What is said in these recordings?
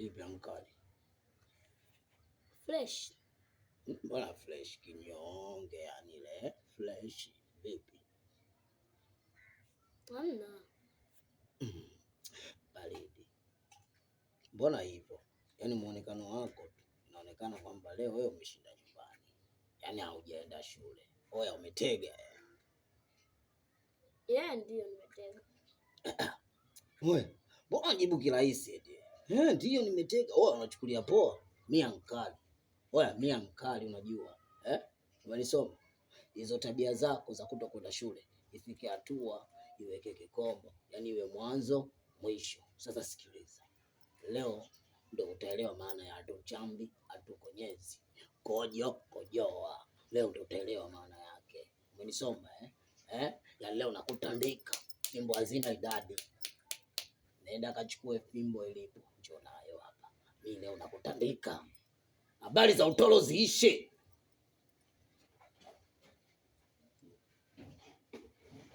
Ipi ankali? Fresh. Mbona fresh kinyonge yani ile fresh vipi? Hamna. Baridi. Mbona hivyo? Yaani muonekano wako inaonekana kwamba leo wewe umeshinda nyumbani. Yaani haujaenda shule. Oya umetega. Ndio nimetega. Wewe, mbona unajibu kirahisi eti? Ndio nimetega. Oya unachukulia poa. Mimi ankali. Oya mimi ankali unajua. Umenisoma? Hizo tabia zako za kutokwenda shule ifike hatua iweke kikomo. Yaani iwe mwanzo mwisho. Sasa sikiliza. Leo ndio utaelewa maana ya hatuchambi, hatukonyezi. Kojo, kojoa. Leo ndio utaelewa maana yake. Umenisoma Ya leo nakutandika. Fimbo hazina idadi. Nenda kachukue fimbo ilipo. Njoo nayo hapa. Mimi leo nakutandika. Habari za utoro ziishe.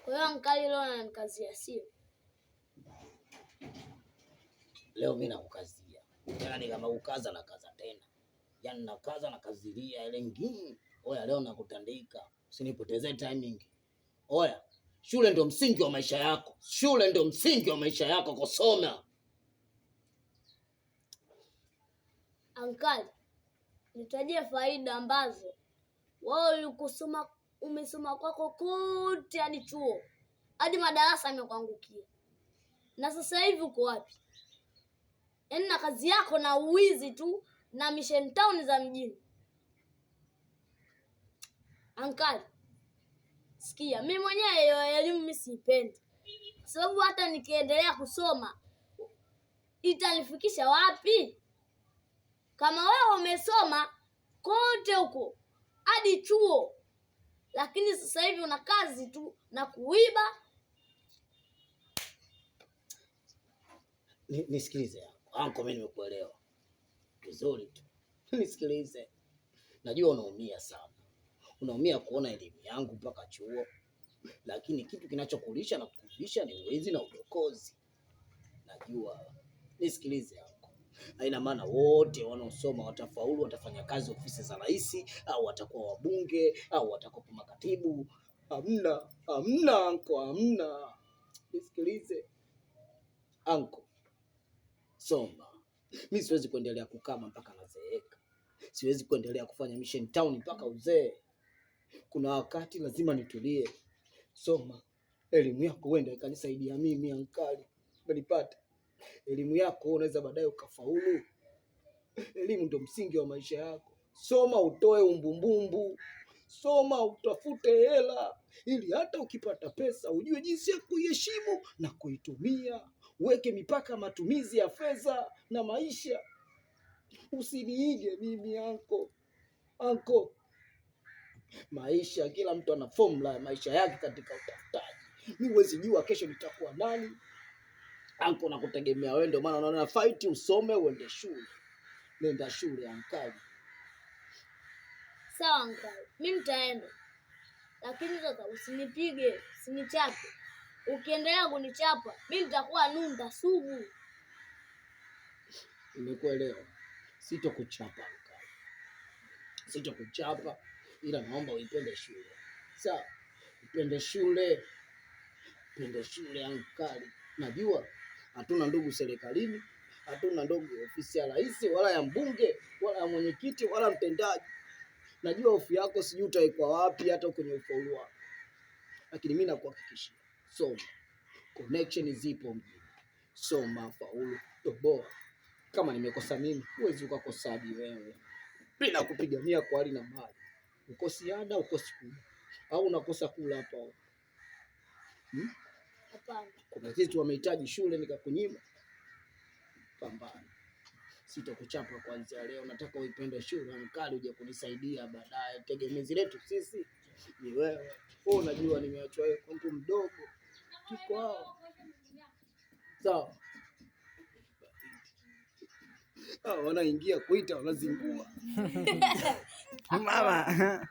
Kwa hiyo ankali leo ananikazia sio? Leo mimi nakukazia. Yaani kama ukaza na kaza tena. Yaani nakaza na kazilia ile ngine. Oya leo nakutandika. Usinipotezee timing. Oya, shule ndio msingi wa maisha yako. Shule ndio msingi wa maisha yako kusoma. Ankali, nitajie faida ambazo wewe umesoma kwako kote hadi chuo. Hadi madarasa yamekuangukia. Na sasa hivi uko wapi? Yaani na kazi yako na uwizi tu na mission town za mjini. Ankali, sikia, mimi mwenyewe elimu mimi siipendi. Sababu hata nikiendelea kusoma itanifikisha wapi? Kama wewe umesoma kote huko hadi chuo, lakini sasa hivi una kazi tu na kuiba. Nisikilize anko, mimi nimekuelewa vizuri tu. Nisikilize, najua unaumia sana, unaumia kuona elimu yangu mpaka chuo, lakini kitu kinachokulisha na kukulisha ni uwezi na udokozi. Najua. Nisikilize anko, haina maana wote wanaosoma watafaulu, watafanya kazi ofisi za rais, au watakuwa wabunge, au watakuwa makatibu. Hamna anko, hamna. Nisikilize anko, soma. Mimi siwezi kuendelea kukama mpaka nazeeka. Siwezi kuendelea kufanya mission town mpaka uzee. Kuna wakati lazima nitulie. Soma. Elimu yako uende ikanisaidia mimi ankali. Umenipata? Elimu yako unaweza baadaye ukafaulu. Elimu ndio msingi wa maisha yako. Soma utoe umbumbumbu. Soma utafute hela ili hata ukipata pesa ujue jinsi ya kuiheshimu na kuitumia. Uweke mipaka matumizi ya fedha na maisha. Usiniige mimi anko. Maisha, kila mtu ana formula ya maisha yake katika utafutaji. Mimi huwezi jua kesho nitakuwa nani. Anko nakutegemea wewe, ndio maana unaona fight usome uende shule. Nenda shule ankali. Sawa ankali, mimi nitaenda. Lakini sasa usinipige, usinichape. Ukiendelea kunichapa, mimi nitakuwa nunda sugu. Nimekuelewa. Sitokuchapa ankali. Sitokuchapa, ila naomba uipende shule. Sawa? Upende shule. Upende shule ankali. Najua hatuna ndugu serikalini, hatuna ndugu ofisi ya rais, wala ya mbunge, wala ya mwenyekiti, wala mtendaji. Najua hofu yako sijui utaikwa wapi hata kwenye ufaulu wako. Lakini mimi nakuhakikishia, soma. Connection zipo mjini. Soma, faulu, toboa. Kama nimekosa mimi, huwezi ukakosa hadi wewe. Bila kupigania kwa hali na mali. Ukosi ada, ukosi kula. Au unakosa kula hapa. Hapana. Kuna kitu wamehitaji shule nikakunyima. Pambana. Sitakuchapa kuanzia leo. Nataka uipende shule ankali, uje kunisaidia baadaye. Tegemezi letu sisi ni wewe. Wewe unajua nimeachwa wewe kwa mtu mdogo. Kiko hao. Sawa. Wanaingia kuita wanazingua. Mama.